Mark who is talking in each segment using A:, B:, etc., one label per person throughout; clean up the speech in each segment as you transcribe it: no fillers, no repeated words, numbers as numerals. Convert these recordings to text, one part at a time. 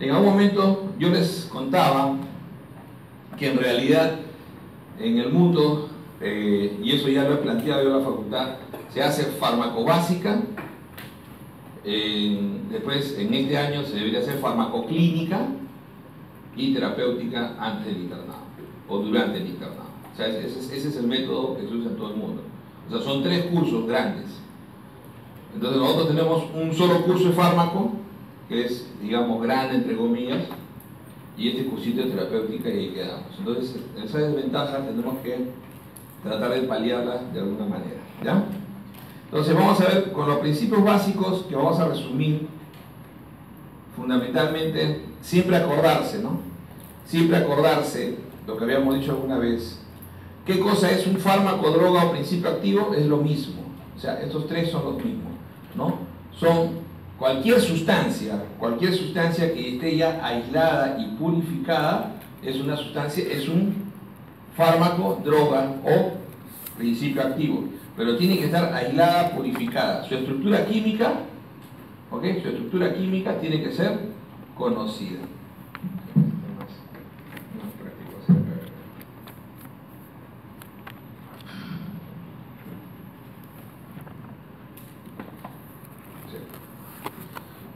A: En algún momento yo les contaba que en realidad en el mundo, y eso ya lo he planteado yo en la facultad, se hace farmacobásica, después en este año se debería hacer farmacoclínica y terapéutica antes del internado o durante el internado. O sea, ese es el método que se usa en todo el mundo. O sea, son 3 cursos grandes. Entonces nosotros tenemos un solo curso de fármaco, que es, digamos, grande entre comillas, y este cursito de terapéutica, y ahí quedamos. Entonces, esa desventaja tenemos que tratar de paliarla de alguna manera, ¿ya? Entonces vamos a ver con los principios básicos que vamos a resumir. Fundamentalmente, siempre acordarse, ¿no? Siempre acordarse lo que habíamos dicho alguna vez. ¿Qué cosa es un fármaco, droga o principio activo? Es lo mismo. O sea, estos 3 son los mismos, ¿no? Son cualquier sustancia que esté ya aislada y purificada, es una sustancia, es un fármaco, droga o principio activo. Pero tiene que estar aislada, purificada. Su estructura química, ¿ok? Su estructura química tiene que ser conocida.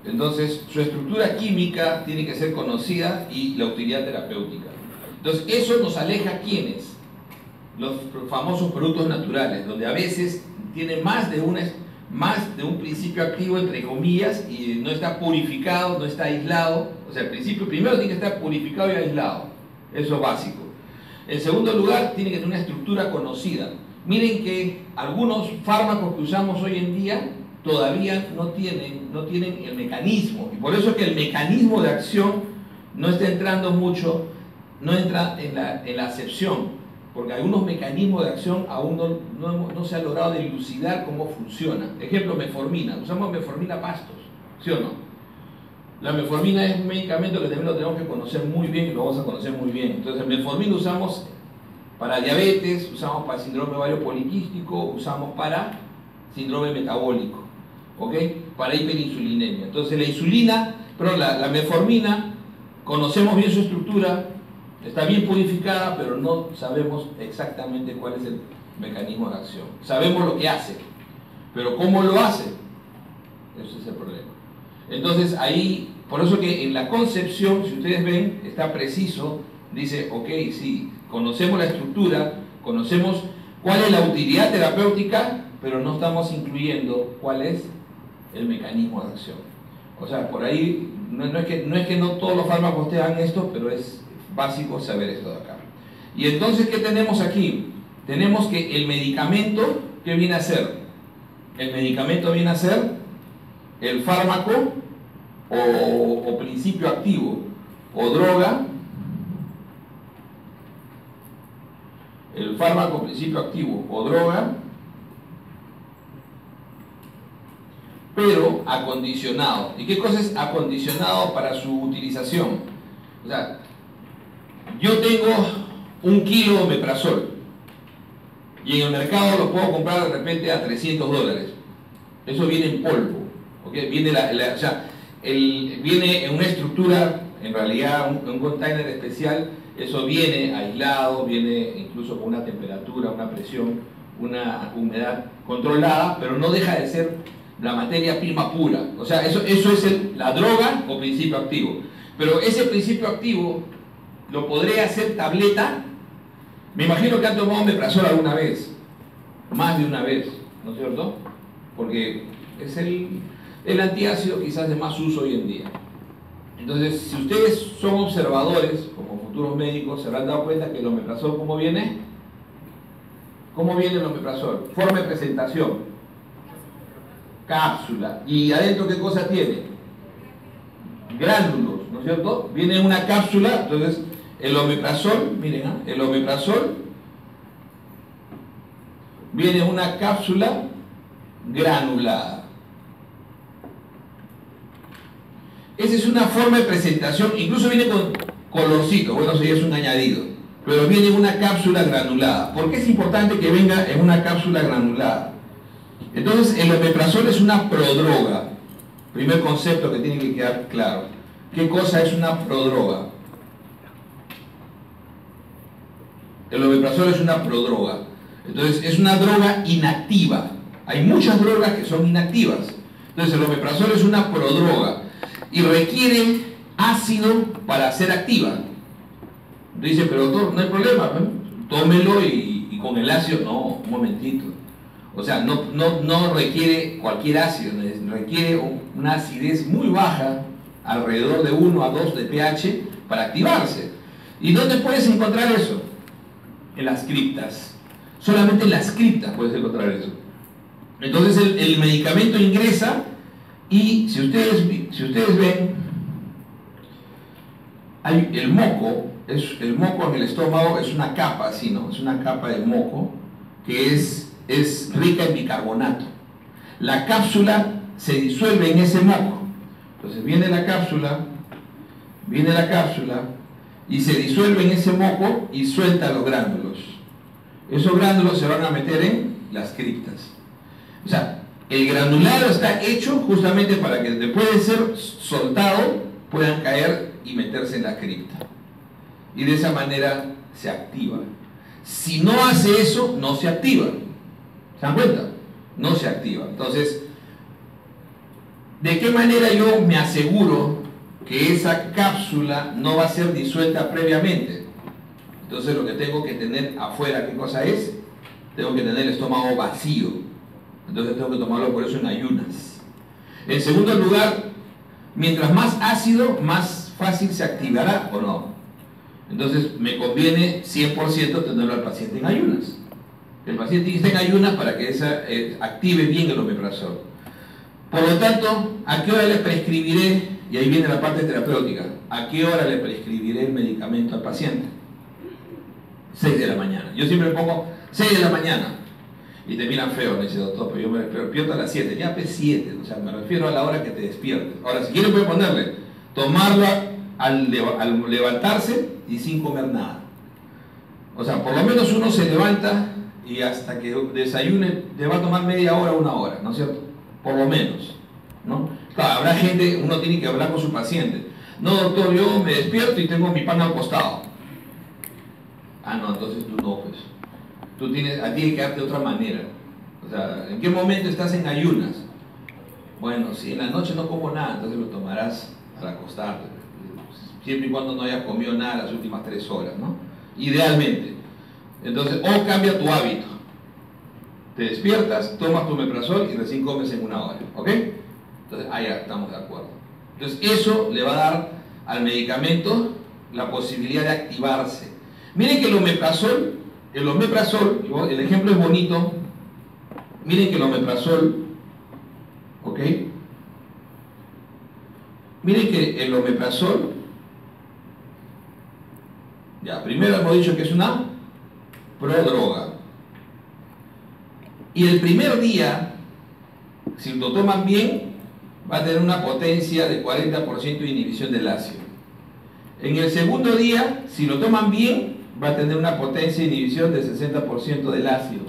A: Entonces, su estructura química tiene que ser conocida y la utilidad terapéutica. Entonces, eso nos aleja a ¿quiénes? Los famosos productos naturales, donde a veces tiene más de un principio activo, entre comillas, y no está purificado, no está aislado. O sea, el principio primero tiene que estar purificado y aislado. Eso es básico. En segundo lugar, tiene que tener una estructura conocida. Miren que algunos fármacos que usamos hoy en día todavía no tienen el mecanismo, y por eso es que el mecanismo de acción no está entrando mucho, no entra en la acepción, porque algunos mecanismos de acción aún no se ha logrado dilucidar cómo funciona. Ejemplo, metformina. Usamos metformina pastos, ¿sí o no? La metformina es un medicamento que también lo tenemos que conocer muy bien y lo vamos a conocer muy bien. Entonces, el metformina usamos para diabetes, usamos para síndrome ovario poliquístico, usamos para síndrome metabólico, ¿ok? Para hiperinsulinemia. Entonces, la insulina, la metformina, conocemos bien su estructura, está bien purificada, pero no sabemos exactamente cuál es el mecanismo de acción. Sabemos lo que hace, pero ¿cómo lo hace? Ese es el problema. Entonces ahí, por eso que en la concepción, si ustedes ven, está preciso, dice, ok, sí, conocemos la estructura, conocemos cuál es la utilidad terapéutica, pero no estamos incluyendo cuál es el mecanismo de acción. O sea, por ahí, no es que no todos los fármacos te hagan esto, pero es básico saber esto de acá. Y entonces, ¿qué tenemos aquí? Tenemos que el medicamento, ¿qué viene a ser? El medicamento viene a ser el fármaco o principio activo o droga. El fármaco, principio activo o droga, pero acondicionado. ¿Y qué cosa es acondicionado para su utilización? O sea, yo tengo 1 kilo de omeprazol y en el mercado lo puedo comprar de repente a $300. Eso viene en polvo, ¿ok? Viene, viene en una estructura, en realidad un container especial. Eso viene aislado, viene incluso con una temperatura, una presión, una humedad controlada, pero no deja de ser la materia prima pura. O sea, eso es la droga o principio activo. Pero ese principio activo lo podré hacer tableta. Me imagino que han tomado omeprazol alguna vez, más de una vez, ¿no es cierto? Porque es el antiácido quizás de más uso hoy en día. Entonces, si ustedes son observadores, como futuros médicos, se habrán dado cuenta que el omeprazol, ¿cómo viene? ¿Cómo viene el omeprazol? Forma de presentación. Cápsula. ¿Y adentro qué cosa tiene? Gránulos, ¿no es cierto? Viene una cápsula. Entonces, el omeprazol, miren, el omeprazol viene una cápsula granulada. Esa es una forma de presentación, incluso viene con colorcito, bueno, eso ya es un añadido, pero viene en una cápsula granulada. ¿Por qué es importante que venga en una cápsula granulada? Entonces, el omeprazol es una prodroga. Primer concepto que tiene que quedar claro. ¿Qué cosa es una prodroga? El omeprazol es una prodroga. Entonces, es una droga inactiva. Hay muchas drogas que son inactivas. Entonces, el omeprazol es una prodroga y requiere ácido para ser activa. Dice, pero no hay problema, ¿no? Tómelo y con el ácido, no, un momentito. O sea, no requiere cualquier ácido, requiere una acidez muy baja, alrededor de 1 a 2 de pH, para activarse. ¿Y dónde puedes encontrar eso? En las criptas. Solamente en las criptas puedes encontrar eso. Entonces el medicamento ingresa y si ustedes ven, el moco en el estómago es una capa, así, ¿no? Es una capa de moco que es rica en bicarbonato. La cápsula se disuelve en ese moco. Entonces viene la cápsula y se disuelve en ese moco y suelta los gránulos. Esos gránulos se van a meter en las criptas. O sea, el granulado está hecho justamente para que después de ser soltado puedan caer y meterse en la cripta. Y de esa manera se activa. Si no hace eso, no se activa. ¿Se dan cuenta? No se activa. Entonces, ¿de qué manera yo me aseguro que esa cápsula no va a ser disuelta previamente? Entonces lo que tengo que tener afuera, ¿qué cosa es? Tengo que tener el estómago vacío. Entonces tengo que tomarlo por eso en ayunas. En segundo lugar, mientras más ácido, más fácil se activará o no. Entonces me conviene 100% tenerlo al paciente en ayunas. El paciente está en ayunas para que active bien el omeprazol. Por lo tanto, ¿a qué hora le prescribiré? Y ahí viene la parte terapéutica. ¿A qué hora le prescribiré el medicamento al paciente? 6 de la mañana. Yo siempre pongo 6 de la mañana. Y te miran feo, me dice, doctor, pero yo me despierto a las 7. Ya, pues 7. O sea, me refiero a la hora que te despiertes. Ahora, si quieres, puede ponerle, tomarlo al levantarse y sin comer nada. O sea, por lo menos uno se levanta y hasta que desayune le va a tomar media hora, 1 hora, ¿no es cierto? Por lo menos, ¿no? Claro, habrá gente, uno tiene que hablar con su paciente. No, doctor, yo me despierto y tengo mi pan al costado. Ah, no, entonces tú no, pues. Tú tienes que darte de otra manera. O sea, ¿en qué momento estás en ayunas? Bueno, si en la noche no como nada, entonces lo tomarás al acostarte. Siempre y cuando no hayas comido nada las últimas 3 horas, ¿no? Idealmente. Entonces, o cambia tu hábito. Te despiertas, tomas tu omeprazol y recién comes en 1 hora, ¿ok? Entonces, ya estamos de acuerdo. Entonces, eso le va a dar al medicamento la posibilidad de activarse. Miren que el omeprazol, el ejemplo es bonito. Miren que el omeprazol, ¿ok? Miren que el omeprazol, ya, primero hemos dicho que es una prodroga. Y el primer día, si lo toman bien, va a tener una potencia de 40% de inhibición del ácido. En el segundo día, si lo toman bien, va a tener una potencia de inhibición de 60% del ácido.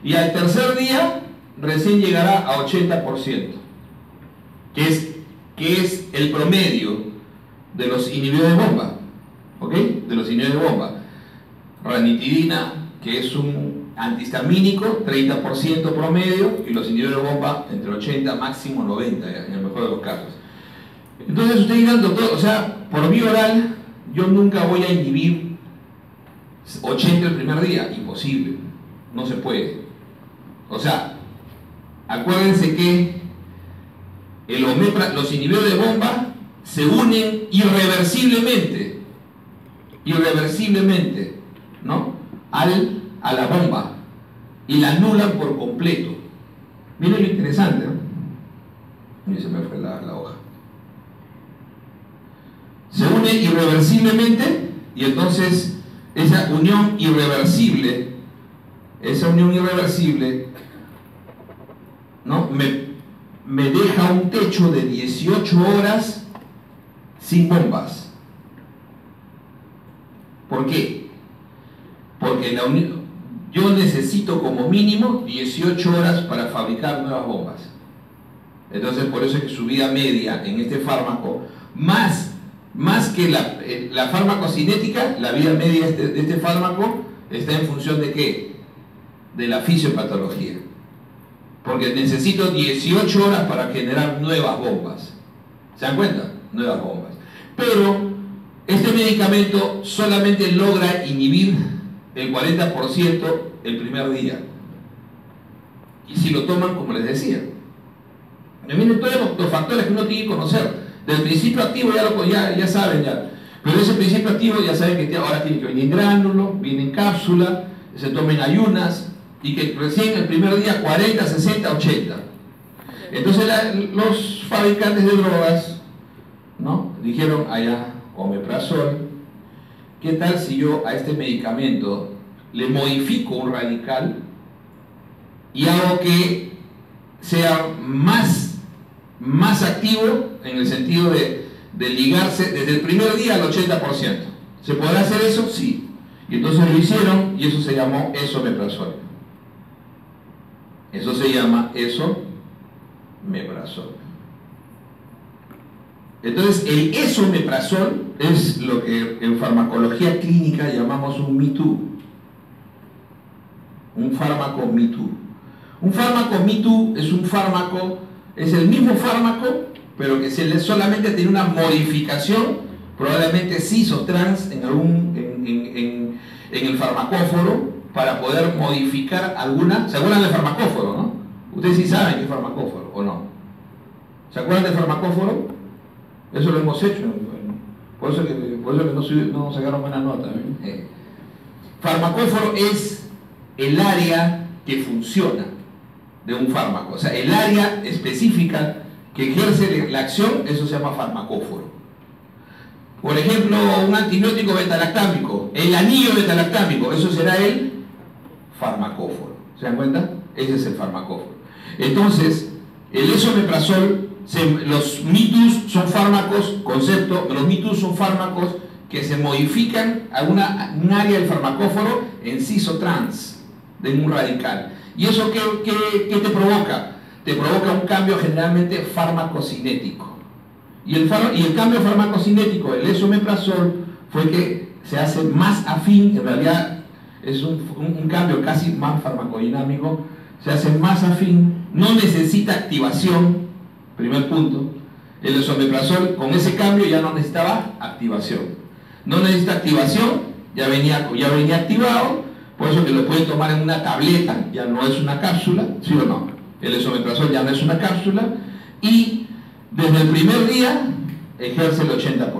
A: Y al tercer día, recién llegará a 80%, que es el promedio de los inhibidores de bomba. ¿Ok? De los inhibidores de bomba. Ranitidina, que es un antihistamínico, 30% promedio, y los inhibidores de bomba entre 80, máximo 90, en el mejor de los casos. Entonces usted dirá, doctor, o sea, por vía oral, yo nunca voy a inhibir 80 el primer día. Imposible, no se puede. O sea, acuérdense que los inhibidores de bomba se unen irreversiblemente, ¿no? A la bomba y la anulan por completo. Miren lo interesante, ¿no? Y se me fue la hoja. Se une irreversiblemente y entonces esa unión irreversible, ¿no? me deja un techo de 18 horas sin bombas. ¿Por qué? Porque yo necesito como mínimo 18 horas para fabricar nuevas bombas. Entonces por eso es que su vida media en este fármaco, más que la farmacocinética, la vida media de este fármaco, está en función de ¿qué? De la fisiopatología. Porque necesito 18 horas para generar nuevas bombas. ¿Se dan cuenta? Nuevas bombas. Pero este medicamento solamente logra inhibir el 40% el primer día. Y si lo toman, como les decía, me vienen todos los factores que uno tiene que conocer. Del principio activo ya saben ya. Pero ese principio activo ya saben que ahora tiene que venir en gránulo, viene en cápsula, se toma en ayunas, y que recién el primer día 40, 60, 80. Entonces los fabricantes de drogas, ¿no?, dijeron allá, omeprazol, ¿qué tal si yo a este medicamento le modifico un radical y hago que sea más activo en el sentido de ligarse desde el primer día al 80%? ¿Se podrá hacer eso? Sí. Y entonces lo hicieron y eso se llamó esomeprazol. Eso se llama esomeprazol. Entonces el esomeprazol es lo que en farmacología clínica llamamos un Me Too. Un fármaco Me Too. Un fármaco Me Too es un fármaco, es el mismo fármaco, pero que solamente tiene una modificación, probablemente cis o trans en el farmacóforo, para poder modificar alguna. ¿Se acuerdan del farmacóforo, no? Ustedes sí saben qué es farmacóforo, ¿o no? ¿Se acuerdan del farmacóforo? Eso lo hemos hecho. Por eso que no sacaron buena nota. Farmacóforo es el área que funciona de un fármaco. O sea, el área específica que ejerce la acción, eso se llama farmacóforo. Por ejemplo, un antibiótico betalactámico, el anillo betalactámico, eso será el farmacóforo. ¿Se dan cuenta? Ese es el farmacóforo. Entonces, el esomeprazol, los mitus son fármacos, concepto, los mitus son fármacos que se modifican a un área del farmacóforo en cis o trans, de un radical. ¿Y eso qué te provoca? Te provoca un cambio generalmente farmacocinético. Y el cambio farmacocinético del esomeprazol fue que se hace más afín, en realidad es un cambio casi más farmacodinámico, se hace más afín, no necesita activación, primer punto. El esomeprazol con ese cambio ya no necesitaba activación. No necesita activación, ya venía activado, por eso que lo pueden tomar en una tableta, ya no es una cápsula, ¿sí o no? El esomeprazol ya no es una cápsula, y desde el primer día ejerce el 80%.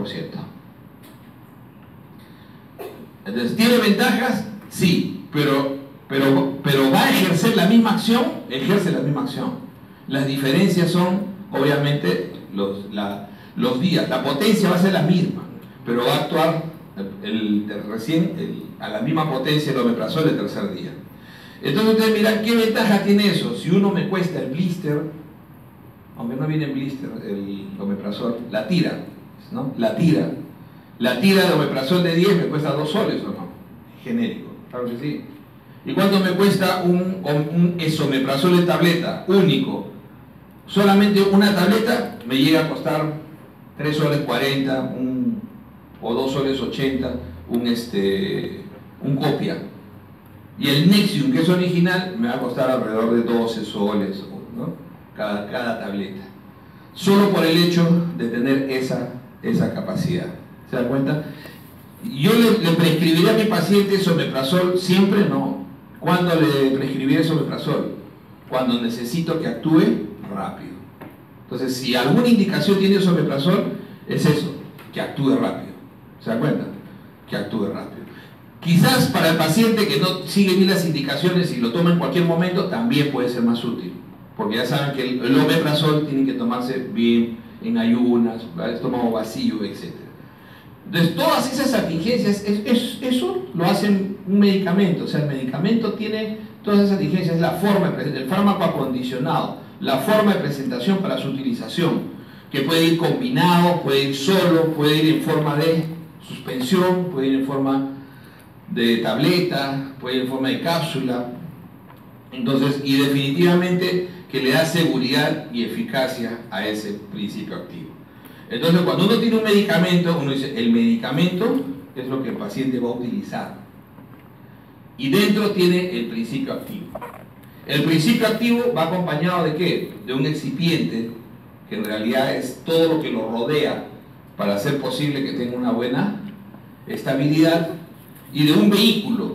A: Entonces, ¿tiene ventajas? Sí, pero ¿va a ejercer la misma acción? Ejerce la misma acción. Las diferencias son, obviamente, los días. La potencia va a ser la misma, pero va a actuar a la misma potencia el omeprazol el tercer día. Entonces ustedes miran, ¿qué ventaja tiene eso? Si uno me cuesta el blister, aunque no viene en blister el omeprazol, la tira, ¿no? La tira de omeprazol de 10 me cuesta 2 soles, ¿o no? Genérico, claro que sí. ¿Y cuánto me cuesta un esomeprazol en tableta, único? Solamente una tableta me llega a costar 3 soles 40, o 2 soles 80, un copia. Y el Nexium, que es original, me va a costar alrededor de 12 soles, ¿no? cada tableta. Solo por el hecho de tener esa capacidad. ¿Se dan cuenta? Yo le prescribiré a mi paciente esomeprazol, siempre no. ¿Cuándo le prescribiré esomeprazol? Cuando necesito que actúe rápido. Entonces, si alguna indicación tiene esomeprazol, es eso, que actúe rápido. ¿Se dan cuenta? Que actúe rápido. Quizás para el paciente que no sigue bien las indicaciones y lo toma en cualquier momento, también puede ser más útil. Porque ya saben que el omeprazol tiene que tomarse bien, en ayunas, estómago vacío, etc. Entonces, todas esas atingencias, eso lo hacen un medicamento. O sea, el medicamento tiene todas esas atingencias, la forma, el fármaco acondicionado, la forma de presentación para su utilización, que puede ir combinado, puede ir solo, puede ir en forma de suspensión, puede ir en forma de tableta, puede ir en forma de cápsula. Entonces, y definitivamente que le da seguridad y eficacia a ese principio activo. Entonces, cuando uno tiene un medicamento, uno dice, el medicamento es lo que el paciente va a utilizar. Y dentro tiene el principio activo. El principio activo va acompañado ¿de qué? De un excipiente, que en realidad es todo lo que lo rodea para hacer posible que tenga una buena estabilidad, y de un vehículo.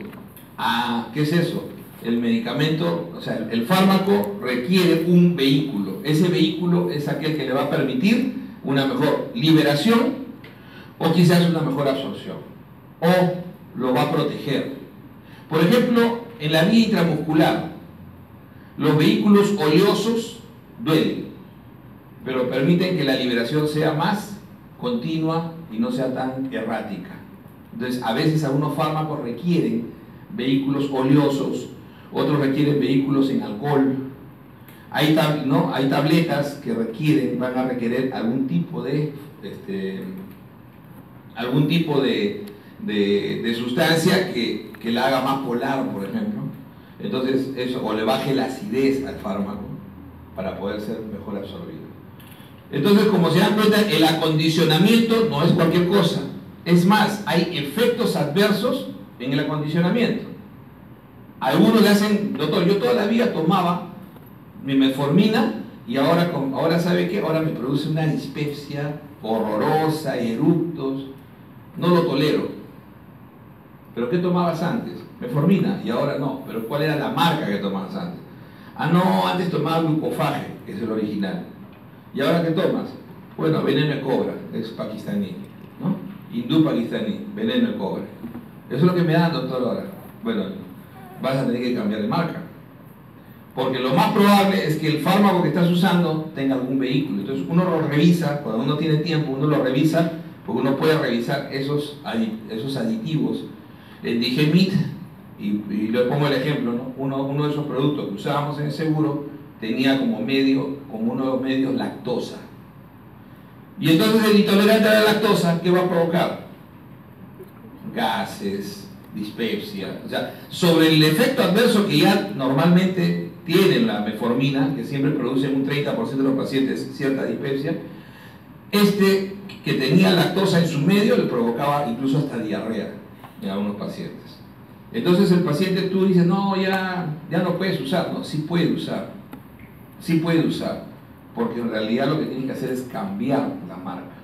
A: ¿Qué es eso? El medicamento, o sea, el fármaco requiere un vehículo. Ese vehículo es aquel que le va a permitir una mejor liberación o quizás una mejor absorción, o lo va a proteger. Por ejemplo, en la vía intramuscular, los vehículos oleosos duelen, pero permiten que la liberación sea más continua y no sea tan errática. Entonces, a veces algunos fármacos requieren vehículos oleosos, otros requieren vehículos en alcohol. Hay tabletas que van a requerir algún tipo de sustancia que la haga más polar, por ejemplo. Entonces, eso, o le baje la acidez al fármaco para poder ser mejor absorbido. Entonces, como se dan cuenta, el acondicionamiento no es cualquier cosa. Es más, hay efectos adversos en el acondicionamiento. Algunos le hacen, doctor, yo toda la vida tomaba mi metformina y ahora ¿sabe qué? Ahora me produce una dispepsia horrorosa, eructos, no lo tolero. ¿Pero qué tomabas antes? Metformina, y ahora no. ¿Pero cuál era la marca que tomabas antes? No, antes tomaba glucofage, que es el original. ¿Y ahora qué tomas? Bueno, veneno de cobra, es pakistaní, ¿no? Hindú pakistaní, veneno de cobra. Eso es lo que me dan, doctor, ahora. Bueno, vas a tener que cambiar de marca. Porque lo más probable es que el fármaco que estás usando tenga algún vehículo. Entonces uno lo revisa, cuando uno tiene tiempo, uno lo revisa, porque uno puede revisar esos aditivos. El Digemit, y le pongo el ejemplo, ¿no? Uno de esos productos que usábamos en el seguro tenía como uno de los medios lactosa. Y entonces el intolerante a la lactosa, ¿qué va a provocar? Gases, dispepsia. O sea, sobre el efecto adverso que ya normalmente tiene la metformina, que siempre produce en un 30% de los pacientes cierta dispepsia, que tenía lactosa en su medio le provocaba incluso hasta diarrea en algunos pacientes. Entonces el paciente, tú dices, no, ya no puedes usar. No, sí puede usar. Sí puede usar. Porque en realidad lo que tienes que hacer es cambiar la marca.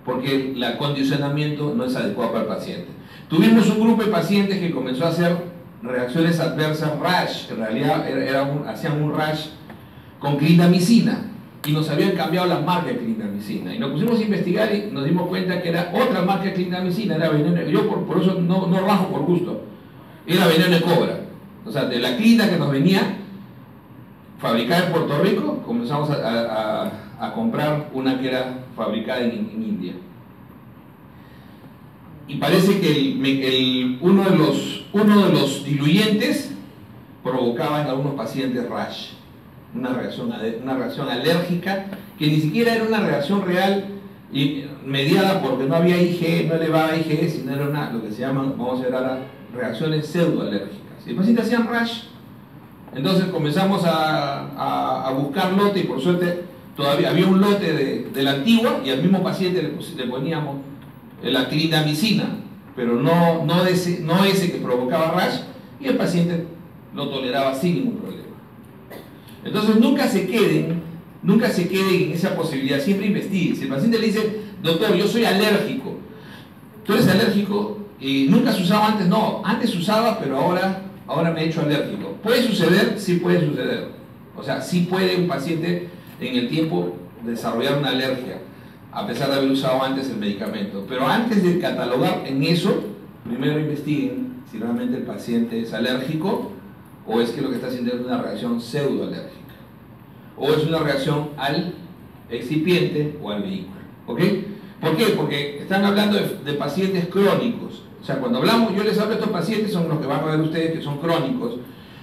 A: Porque el acondicionamiento no es adecuado para el paciente. Tuvimos un grupo de pacientes que comenzó a hacer reacciones adversas, rash. En realidad hacían un rash con clindamicina. Y nos habían cambiado la marca de clindamicina. Y nos pusimos a investigar y nos dimos cuenta que era otra marca de clindamicina. Era veneno. Yo por eso no rajo por gusto. Era veneno de cobra. O sea, de la clinda que nos venía fabricada en Puerto Rico, comenzamos a comprar una que era fabricada en India. Y parece que uno de los diluyentes provocaba en algunos pacientes rash, una reacción alérgica, que ni siquiera era una reacción real y mediada porque no había IgE, no elevaba IgE, sino era lo que se llaman, vamos a ver ahora, reacciones pseudoalérgicas. Y el paciente hacían rash. Entonces comenzamos a buscar lote, y por suerte todavía había un lote de la antigua, y al mismo paciente le poníamos la clindamicina, pero no ese que provocaba rash, y el paciente lo toleraba sin ningún problema. Entonces nunca se queden en esa posibilidad, siempre investiguen. Si el paciente le dice, doctor, yo soy alérgico, ¿tú eres alérgico? Y nunca se usaba antes. No, antes se usaba, pero ahora me he hecho alérgico. ¿Puede suceder? Sí puede suceder. O sea, sí puede un paciente en el tiempo desarrollar una alergia, a pesar de haber usado antes el medicamento. Pero antes de catalogar en eso, primero investiguen si realmente el paciente es alérgico, o es que lo que está haciendo es una reacción pseudoalérgica, o es una reacción al excipiente o al vehículo. ¿Ok? ¿Por qué? Porque están hablando de pacientes crónicos. O sea, cuando hablamos, yo les hablo de estos pacientes, son los que van a ver ustedes que son crónicos,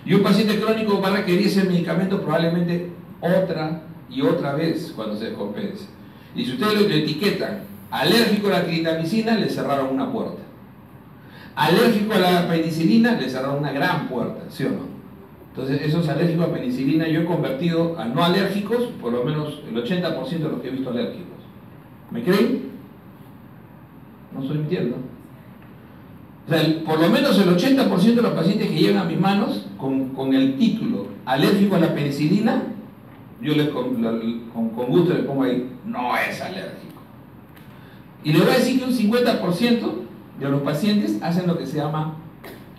A: y un paciente crónico va a requerir ese medicamento probablemente otra y otra vez cuando se descompense. Y si ustedes lo etiquetan alérgico a la clindamicina, le cerraron una puerta. Alérgico a la penicilina, le cerraron una gran puerta, ¿sí o no? Entonces, esos alérgicos a penicilina yo he convertido a no alérgicos, por lo menos el 80% de los que he visto alérgicos. ¿Me creen? No estoy mintiendo. O sea, por lo menos el 80% de los pacientes que llegan a mis manos con el título alérgico a la penicilina, yo con gusto les pongo ahí, no es alérgico. Y le voy a decir que un 50% de los pacientes hacen lo que se llama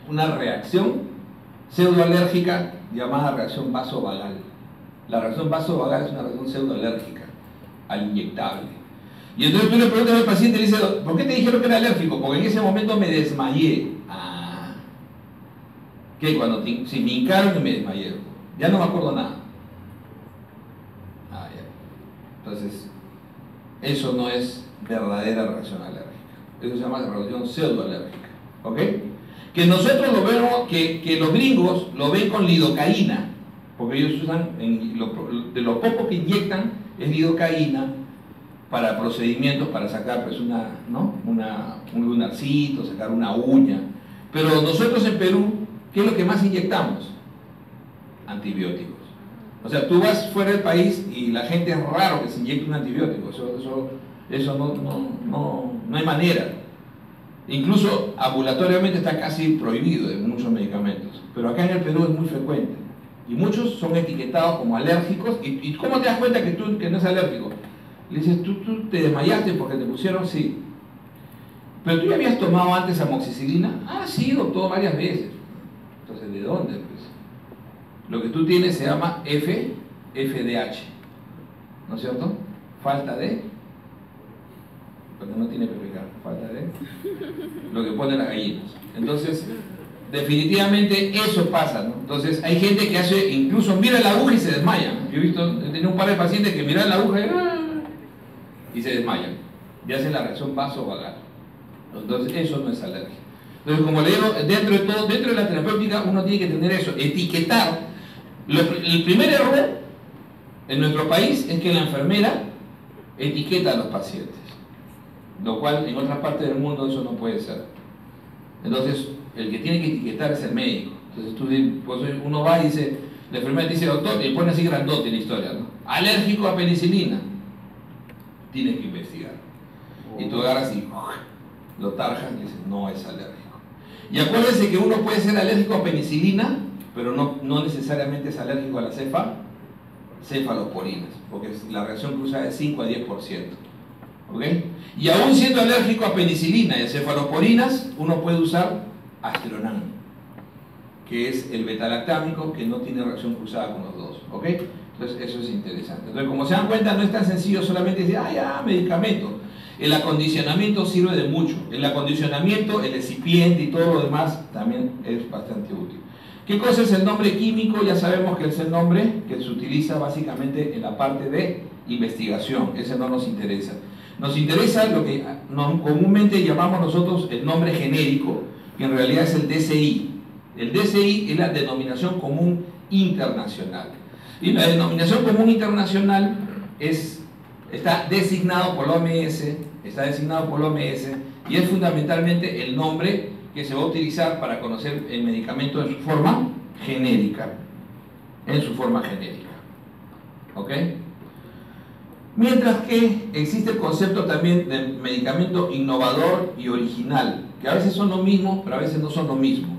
A: una reacción pseudoalérgica llamada reacción vasovagal. La reacción vasovagal es una reacción pseudoalérgica al inyectable. Y entonces tú le preguntas al paciente y le dices, ¿por qué te dijeron que era alérgico? Porque en ese momento me desmayé. Ah. ¿Qué? Cuando si me hincaron y me desmayé. Ya no me acuerdo nada. Ah, ya. Entonces, eso no es verdadera reacción alérgica. Eso se llama reacción pseudoalérgica. ¿Ok? Que nosotros lo vemos, que los gringos lo ven con lidocaína. Porque ellos usan, de lo poco que inyectan es lidocaína para procedimientos, para sacar pues un lunarcito, sacar una uña. Pero nosotros en Perú, ¿qué es lo que más inyectamos? Antibióticos. O sea, tú vas fuera del país y la gente es raro que se inyecte un antibiótico. Eso no hay manera. Incluso ambulatoriamente está casi prohibido en muchos medicamentos. Pero acá en el Perú es muy frecuente. Y muchos son etiquetados como alérgicos. ¿Y cómo te das cuenta que no es alérgico? Le dices, ¿tú te desmayaste porque te pusieron? Sí. ¿Pero tú ya habías tomado antes amoxicilina? Ah, sí, doctor, varias veces. Entonces, ¿de dónde? Pues lo que tú tienes se llama FDH. ¿No es cierto? Falta de... Porque no tiene PPK. Falta de... Lo que ponen las gallinas. Entonces, definitivamente eso pasa, ¿no? Entonces, hay gente que hace... Incluso mira la aguja y se desmaya, ¿no? Yo he tenido un par de pacientes que miran la aguja y se desmayan, y hacen la reacción vasovagal. Entonces eso no es alergia. Entonces, como le digo, dentro de la terapéutica uno tiene que tener eso, etiquetar. El primer error en nuestro país es que la enfermera etiqueta a los pacientes, lo cual en otras partes del mundo eso no puede ser. Entonces el que tiene que etiquetar es el médico. Entonces pues uno va y dice, la enfermera te dice, doctor, y pone así grandote la historia, ¿no? Alérgico a penicilina. Tienes que investigar. Y tú agarras y lo tarjas y dices, no es alérgico. Y acuérdense que uno puede ser alérgico a penicilina, pero no necesariamente es alérgico a la cefalosporinas, porque la reacción cruzada es 5 a 10%. ¿Ok? Y aún siendo alérgico a penicilina y a cefalosporinas, uno puede usar Astronan, que es el betalactámico que no tiene reacción cruzada con los dos. ¿Ok? Entonces eso es interesante. Entonces, como se dan cuenta, no es tan sencillo solamente decir, medicamento. El acondicionamiento sirve de mucho. El acondicionamiento, el excipiente y todo lo demás también es bastante útil. ¿Qué cosa es el nombre químico? Ya sabemos que es el nombre que se utiliza básicamente en la parte de investigación. Ese no nos interesa. Nos interesa lo que comúnmente llamamos nosotros el nombre genérico, que en realidad es el DCI. El DCI es la denominación común internacional. Y la denominación común internacional está designado por la OMS, y es fundamentalmente el nombre que se va a utilizar para conocer el medicamento en su forma genérica. ¿Ok? Mientras que existe el concepto también de medicamento innovador y original, que a veces son lo mismo, pero a veces no son lo mismo.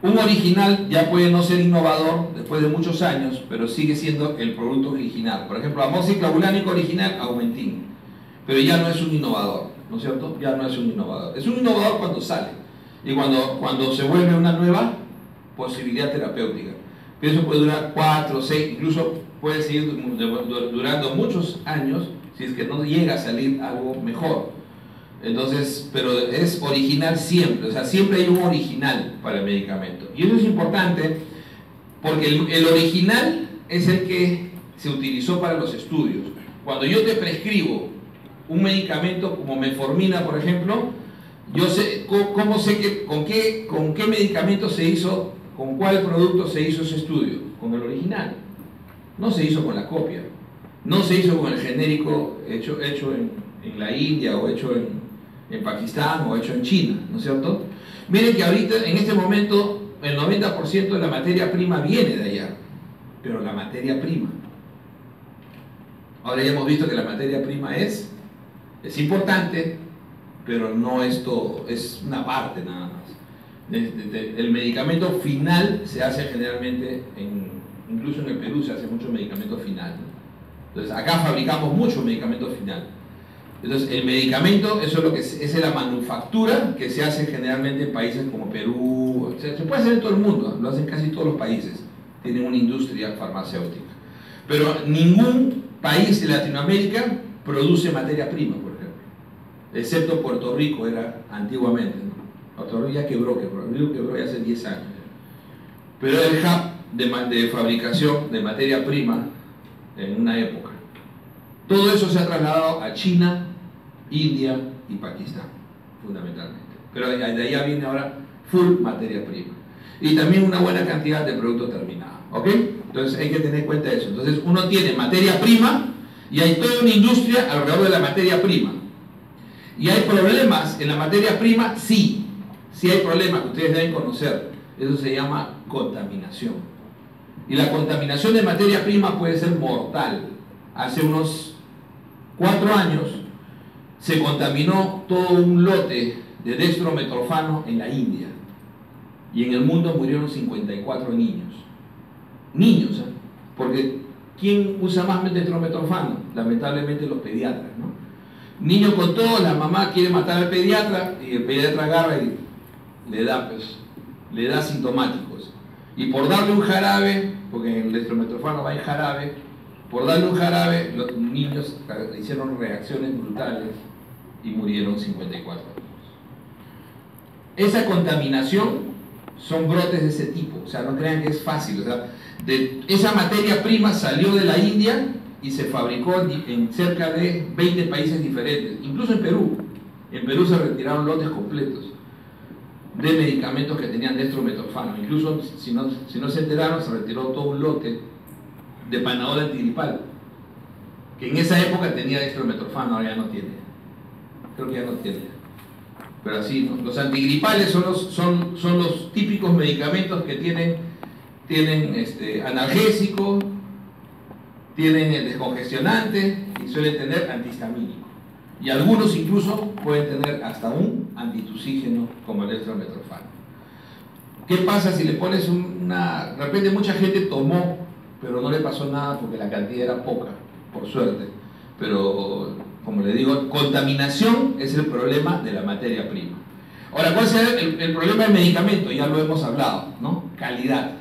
A: Un original ya puede no ser innovador después de muchos años, pero sigue siendo el producto original. Por ejemplo, amoxiclavulánico original, Aumentin, pero ya no es un innovador, ¿no es cierto? Ya no es un innovador. Es un innovador cuando sale y cuando se vuelve una nueva posibilidad terapéutica. Pero eso puede durar 4, 6, incluso puede seguir durando muchos años si es que no llega a salir algo mejor. Entonces, pero es original siempre, o sea, siempre hay un original para el medicamento. Y eso es importante porque el original es el que se utilizó para los estudios. Cuando yo te prescribo un medicamento como metformina, por ejemplo, yo sé cómo sé con qué medicamento se hizo, con cuál producto se hizo ese estudio, con el original. No se hizo con la copia, no se hizo con el genérico hecho en la India o hecho en Pakistán o hecho en China, ¿no es cierto? Miren que ahorita, en este momento, el 90% de la materia prima viene de allá, pero la materia prima. Ahora ya hemos visto que la materia prima es Es importante, pero no es todo, es una parte nada más. El medicamento final se hace generalmente, incluso en el Perú se hace mucho medicamento final, ¿no? Entonces acá fabricamos mucho medicamento final. Entonces el medicamento, eso es lo que es la manufactura que se hace generalmente en países como Perú, se puede hacer en todo el mundo, lo hacen casi todos los países, tienen una industria farmacéutica. Pero ningún país de Latinoamérica produce materia prima, por ejemplo, excepto Puerto Rico, era antiguamente, ¿no? Puerto Rico ya quebró ya hace 10 años. Pero era el hub de fabricación de materia prima en una época. Todo eso se ha trasladado a China, India y Pakistán, fundamentalmente. Pero de allá viene ahora full materia prima. Y también una buena cantidad de producto terminado, ¿ok? Entonces hay que tener en cuenta eso. Entonces uno tiene materia prima y hay toda una industria alrededor de la materia prima. ¿Y hay problemas en la materia prima? Sí. Sí hay problemas que ustedes deben conocer. Eso se llama contaminación. Y la contaminación de materia prima puede ser mortal. Hace unos 4 años se contaminó todo un lote de dextrometorfano en la India. Y en el mundo murieron 54 niños. Niños, ¿eh? Porque ¿quién usa más dextrometorfano? Lamentablemente los pediatras, ¿no? Niños con todo, la mamá quiere matar al pediatra y el pediatra agarra y le da sintomáticos. Y por darle un jarabe, porque en el dextrometorfano va en jarabe, por darle un jarabe, los niños hicieron reacciones brutales y murieron 54 niños. Esa contaminación son brotes de ese tipo, o sea, no crean que es fácil. O sea, esa materia prima salió de la India y se fabricó en cerca de 20 países diferentes, incluso en Perú. En Perú se retiraron lotes completos de medicamentos que tenían dextrometorfano. Incluso, si no se enteraron, se retiró todo un lote de Panadol antigripal, que en esa época tenía dextrometorfano, ahora ya no tiene. Creo que ya no tiene. Pero así, ¿no? Los antigripales son los típicos medicamentos que tienen analgésico, tienen el descongestionante y suelen tener antihistamínico. Y algunos incluso pueden tener hasta un antitusígeno como el dextrometorfano. ¿Qué pasa si le pones de repente mucha gente tomó, pero no le pasó nada porque la cantidad era poca, por suerte? Pero, como le digo, contaminación es el problema de la materia prima. Ahora, ¿cuál será el problema del medicamento? Ya lo hemos hablado, ¿no? Calidad.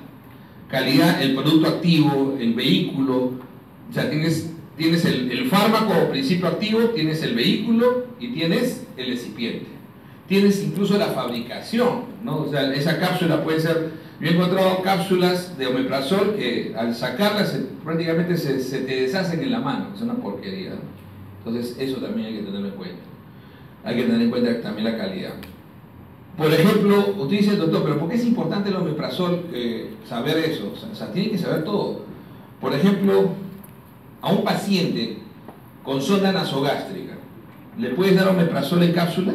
A: Calidad, el producto activo, el vehículo. O sea, tienes el fármaco o principio activo, tienes el vehículo y tienes el recipiente. Tienes incluso la fabricación, ¿no? O sea, esa cápsula puede ser... Yo he encontrado cápsulas de omeprazol que al sacarlas prácticamente se te deshacen en la mano. Es una porquería, ¿no? Entonces eso también hay que tenerlo en cuenta. Hay que tener en cuenta también la calidad. Por ejemplo, usted dice, doctor, pero ¿por qué es importante el omeprazol saber eso? O sea, tiene que saber todo. Por ejemplo, a un paciente con sonda nasogástrica, ¿le puedes dar omeprazol en cápsula?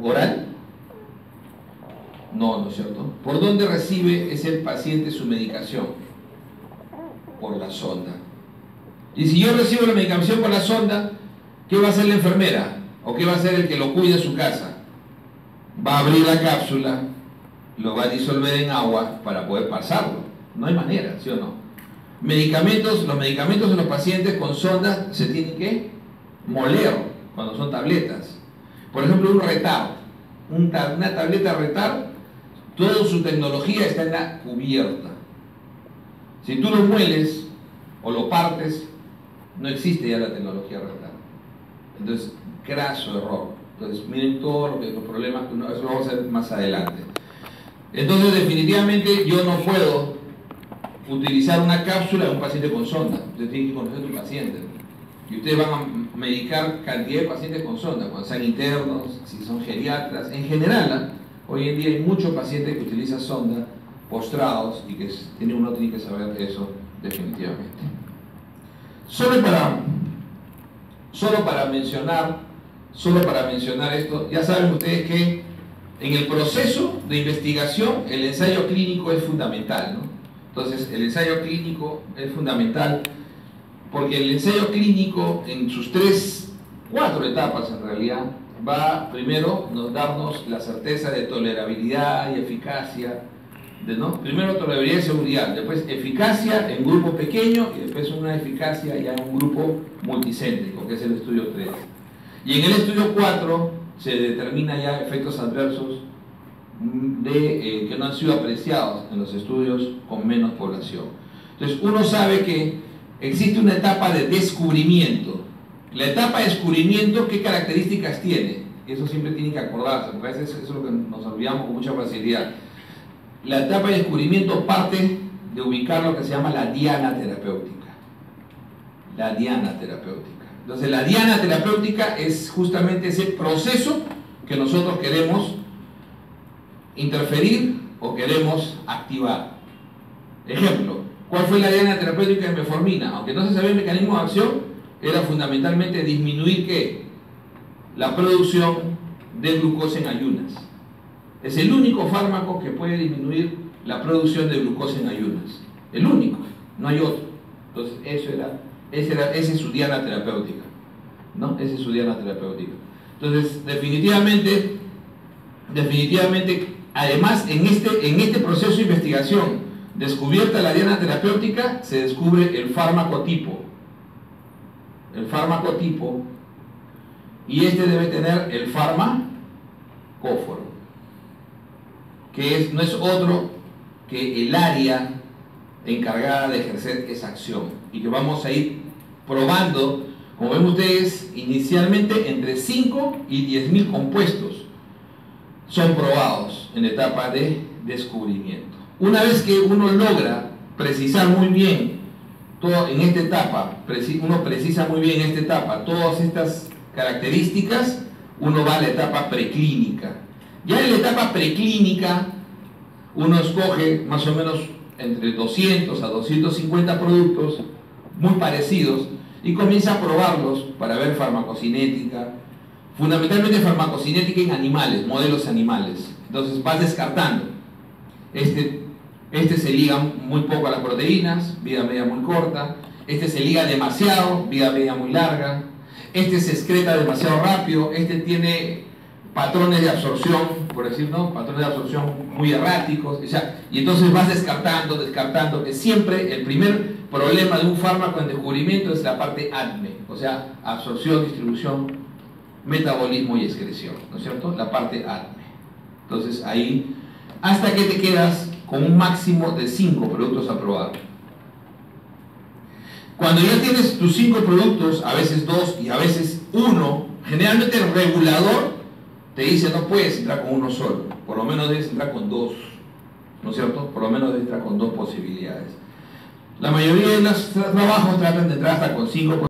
A: ¿Oral? No, ¿no es cierto? ¿Por dónde recibe ese paciente su medicación? Por la sonda. Y si yo recibo la medicación por la sonda, ¿qué va a hacer la enfermera? ¿O qué va a hacer el que lo cuida en su casa? Va a abrir la cápsula, lo va a disolver en agua para poder pasarlo. No hay manera, ¿sí o no? Los medicamentos de los pacientes con sonda se tienen que moler cuando son tabletas. Por ejemplo, un retard, una tableta retard, toda su tecnología está en la cubierta. Si tú lo mueles o lo partes, no existe ya la tecnología retard. Entonces, graso error. Entonces, miren todos los problemas, eso lo vamos a ver más adelante. Entonces, definitivamente, yo no puedo utilizar una cápsula de un paciente con sonda. Usted tiene que conocer a tu paciente. Y ustedes van a medicar cantidad de pacientes con sonda, cuando sean internos, si son geriatras. En general, hoy en día hay muchos pacientes que utilizan sonda postrados y que uno tiene que saber eso definitivamente. Solo para mencionar esto, ya saben ustedes que en el proceso de investigación el ensayo clínico es fundamental, ¿no? Entonces el ensayo clínico es fundamental Porque el ensayo clínico en sus cuatro etapas en realidad, va primero a darnos la certeza de tolerabilidad y eficacia, primero tolerabilidad y seguridad, después eficacia en grupo pequeño y después una eficacia ya en un grupo multicéntrico, que es el estudio 3. Y en el estudio 4 se determina ya efectos adversos que no han sido apreciados en los estudios con menos población. Entonces uno sabe que existe una etapa de descubrimiento. La etapa de descubrimiento, ¿qué características tiene? Eso siempre tiene que acordarse, porque a veces eso es lo que nos olvidamos con mucha facilidad. La etapa de descubrimiento parte de ubicar lo que se llama la diana terapéutica. La diana terapéutica. Entonces la diana terapéutica es justamente ese proceso que nosotros queremos interferir o queremos activar. Ejemplo, ¿cuál fue la diana terapéutica de metformina? Aunque no se sabía el mecanismo de acción, era fundamentalmente disminuir ¿qué? La producción de glucosa en ayunas. Es el único fármaco que puede disminuir la producción de glucosa en ayunas. El único, no hay otro. Entonces, esa es su diana terapéutica. ¿No? Esa es su diana terapéutica. Entonces, definitivamente, además, en este proceso de investigación, descubierta la diana terapéutica, se descubre el fármaco tipo. El fármaco tipo, y este debe tener el farmacóforo, que no es otro que el área encargada de ejercer esa acción, y que vamos a ir probando, como ven ustedes, inicialmente entre 5 y 10.000 compuestos son probados en la etapa de descubrimiento. Una vez que uno logra precisar muy bien todo en esta etapa, uno precisa muy bien en esta etapa todas estas características, uno va a la etapa preclínica. Ya en la etapa preclínica, uno escoge más o menos entre 200 a 250 productos muy parecidos y comienza a probarlos para ver farmacocinética, fundamentalmente farmacocinética en animales, modelos animales. Entonces vas descartando. Este se liga muy poco a las proteínas, vida media muy corta. Este se liga demasiado, vida media muy larga. Este se excreta demasiado rápido. Este tiene patrones de absorción, por decir, ¿no? Patrones de absorción muy erráticos. Y entonces vas descartando, que siempre el primer problema de un fármaco en descubrimiento es la parte ADME, o sea, absorción, distribución, metabolismo y excreción, ¿no es cierto? La parte ADME. Entonces ahí, hasta que te quedas con un máximo de 5 productos a probar. Cuando ya tienes tus 5 productos, a veces 2 y a veces 1, generalmente el regulador te dice no puedes entrar con uno solo, por lo menos debes entrar con 2, ¿no es cierto? Por lo menos debes entrar con 2 posibilidades. La mayoría de los trabajos tratan de entrar hasta con 5